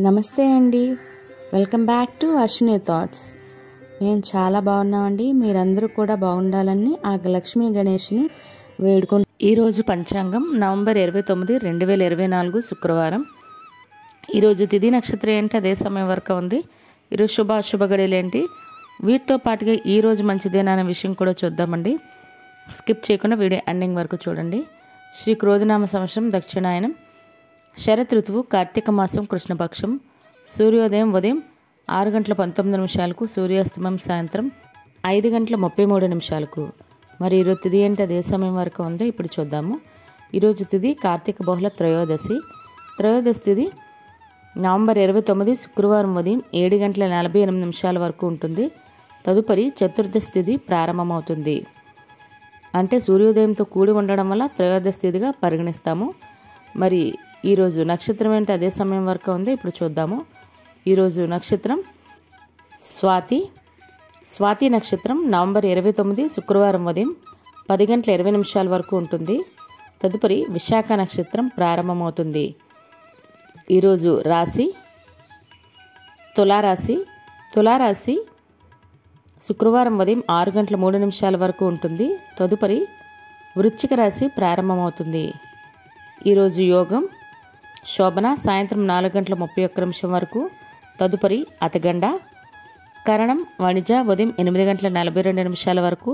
నమస్తే అండి, welcome back to Ashwini thoughts. మేము చాలా బాగున్నామండి. మీరందరూ కూడా బాగుండాలని ఆ లక్ష్మీ గణేష్ని వేడుకుంటాం. ఈరోజు పంచాంగం నవంబర్ 29, 2024 శుక్రవారం. ఈరోజు తిథి నక్షత్రం ఏంటి, అదే సమయం వరకు ఉంది. ఈరోజు అశుభ గడియలు ఏంటి, వీటితో పాటుగా ఈరోజు మంచిదేనా అనే విషయం కూడా చూద్దామండి. స్కిప్ చేయకుండా వీడియో ఎండింగ్ వరకు చూడండి. శ్రీ క్రోధినామ సంవత్సరం దక్షిణాయనం, శరత్ ఋతువు, కార్తీక మాసం, కృష్ణపక్షం. సూర్యోదయం ఉదయం 6:19 సూర్యాస్తమయం సాయంత్రం 5:33. మరి ఈరోజు తిథి ఏంటి, అదే సమయం వరకు ఉందో ఇప్పుడు చూద్దాము. ఈరోజు తిథి కార్తీక బహుళ త్రయోదశి. త్రయోదశి తిథి నవంబర్ 29 శుక్రవారం ఉదయం 7:48 వరకు ఉంటుంది. తదుపరి చతుర్దశి తిథి ప్రారంభమవుతుంది. అంటే సూర్యోదయంతో కూడి ఉండడం వల్ల త్రయోదశి తిథిగా పరిగణిస్తాము. మరి ఈరోజు నక్షత్రం ఏంటి, అదే సమయం వరకు ఉంది ఇప్పుడు చూద్దాము. ఈరోజు నక్షత్రం స్వాతి. స్వాతి నక్షత్రం నవంబర్ 29 శుక్రవారం ఉదయం 10:20 వరకు ఉంటుంది. తదుపరి విశాఖ నక్షత్రం ప్రారంభమవుతుంది. ఈరోజు రాశి తులారాశి. తులారాశి శుక్రవారం ఉదయం 6:03 వరకు ఉంటుంది. తదుపరి వృశ్చిక రాశి ప్రారంభమవుతుంది. ఈరోజు యోగం శోభన సాయంత్రం 4:31 వరకు. తదుపరి అతగండ. కరణం వణిజ ఉదయం 8:42 వరకు.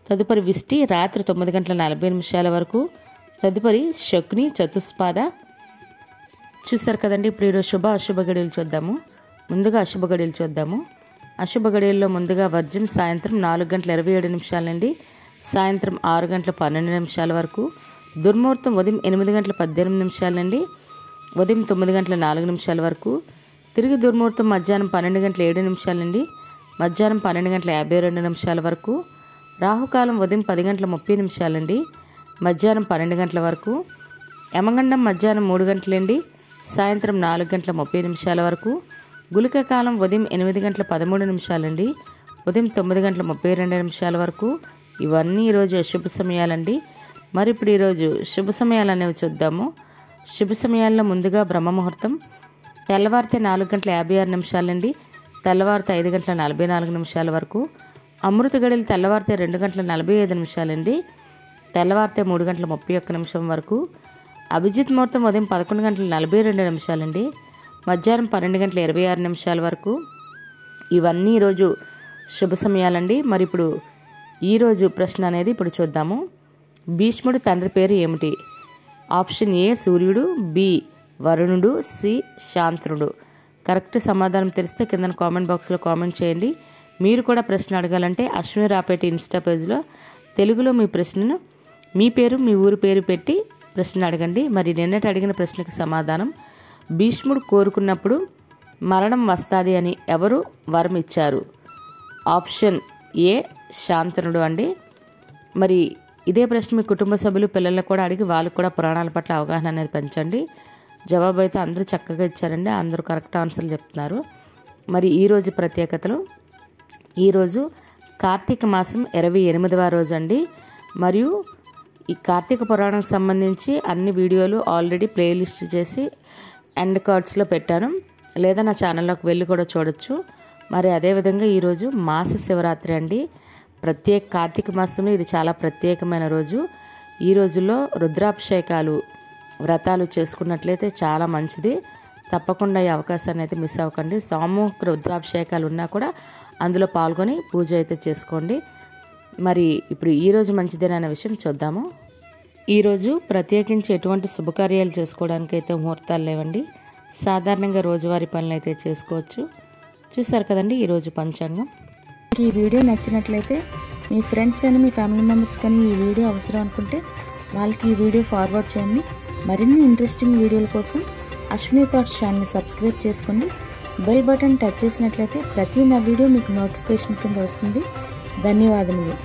తదుపరి విష్టి రాత్రి 9:40 వరకు. తదుపరి శకుని చతుస్పాద. చూస్తారు కదండి. ఇప్పుడు ఈరోజు అశుభ గడియలు చూద్దాము. ముందుగా అశుభ గడియలు చూద్దాము. అశుభ గడియల్లో ముందుగా వర్జం సాయంత్రం 4:27 నుండి సాయంత్రం 6:12 వరకు. దుర్ముహూర్తం ఉదయం 8:18 నుండి ఉదయం 9:04 వరకు. తిరిగి దుర్ముహూర్తం మధ్యాహ్నం 12:07 నుండి మధ్యాహ్నం 12:52 వరకు. రాహుకాలం ఉదయం 10:30 నుండి మధ్యాహ్నం 12 వరకు. యమగండం మధ్యాహ్నం 3 నుండి సాయంత్రం 4:30 వరకు. గుళిక కాలం ఉదయం 8:13 నుండి ఉదయం 9:32 వరకు. ఇవన్నీ ఈరోజు అశుభ సమయాలండి. మరి ఇప్పుడు ఈరోజు శుభ సమయాలు అనేవి చూద్దాము. శుభ సమయాల్లో ముందుగా బ్రహ్మముహూర్తం తెల్లవారితే 4:56 నుండి తెల్లవారితే 5:44 వరకు. అమృత గడియలు తెల్లవారితే 2:45 నుండి తెల్లవారితే 3:31 వరకు. అభిజిత్ ముహూర్తం ఉదయం 11:42 నుండి మధ్యాహ్నం 12:26 వరకు. ఇవన్నీ ఈరోజు శుభ సమయాలండి. మరి ఇప్పుడు ఈరోజు ప్రశ్న అనేది ఇప్పుడు చూద్దాము. భీష్ముడు తండ్రి పేరు ఏమిటి? ఆప్షన్ ఏ సూర్యుడు, బి వరుణుడు, సి శాంతనుడు. కరెక్ట్ సమాధానం తెలిస్తే కింద కామెంట్ బాక్స్లో కామెంట్ చేయండి. మీరు కూడా ప్రశ్న అడగాలంటే అశ్విని రాపేటి ఇన్స్టా పేజ్లో తెలుగులో మీ ప్రశ్నను మీ పేరు మీ ఊరి పేరు పెట్టి ప్రశ్న అడగండి. మరి నిన్నటి అడిగిన ప్రశ్నకు సమాధానం, భీష్ముడు కోరుకున్నప్పుడు మరణం వస్తుంది అని ఎవరు వరం ఇచ్చారు? ఆప్షన్ ఏ శాంతనుడు అండి. మరి ఇదే ప్రశ్న మీ కుటుంబ సభ్యులు పిల్లలకు కూడా అడిగి వాళ్ళు కూడా పురాణాల పట్ల అవగాహన అనేది పెంచండి. జవాబు అయితే అందరూ చక్కగా ఇచ్చారండి. అందరూ కరెక్ట్ ఆన్సర్లు చెప్తున్నారు. మరి ఈరోజు ప్రత్యేకతలు, ఈరోజు కార్తీక మాసం 28వ రోజు అండి. మరియు ఈ కార్తీక పురాణానికి సంబంధించి అన్ని వీడియోలు ఆల్రెడీ ప్లేలిస్ట్ చేసి ఎండ్ కార్డ్స్లో పెట్టాను, లేదా నా ఛానల్లోకి వెళ్ళి కూడా చూడొచ్చు. మరి అదేవిధంగా ఈరోజు మాస శివరాత్రి అండి. కార్తీక మాసంలో ఇది చాలా ప్రత్యేకమైన రోజు. ఈ రోజుల్లో రుద్రాభిషేకాలు వ్రతాలు చేసుకున్నట్లయితే చాలా మంచిది. తప్పకుండా ఈ అవకాశాన్ని అయితే మిస్ అవ్వకండి. సామూహిక రుద్రాభిషేకాలు ఉన్నా కూడా అందులో పాల్గొని పూజ అయితే చేసుకోండి. మరి ఇప్పుడు ఈరోజు మంచిదేనన్న విషయం చూద్దాము. ఈరోజు ప్రత్యేకించి ఎటువంటి శుభకార్యాలు చేసుకోవడానికి అయితే ముహూర్తాలు లేవండి. సాధారణంగా రోజువారీ పనులు అయితే చేసుకోవచ్చు. చూసారు కదండి ఈరోజు పంచాంగం. ఈ వీడియో నచ్చినట్లయితే మీ ఫ్రెండ్స్ అని మీ ఫ్యామిలీ మెంబర్స్ కానీ ఈ వీడియో అవసరం అనుకుంటే వాళ్ళకి ఈ వీడియో ఫార్వర్డ్ చేయండి. మరిన్ని ఇంట్రెస్టింగ్ వీడియోల కోసం అశ్విని థాట్స్ ఛానల్ని సబ్స్క్రైబ్ చేసుకోండి. బెల్ బటన్ టచ్ చేసినట్లయితే ప్రతి నా వీడియో మీకు నోటిఫికేషన్ కింద వస్తుంది. ధన్యవాదములు.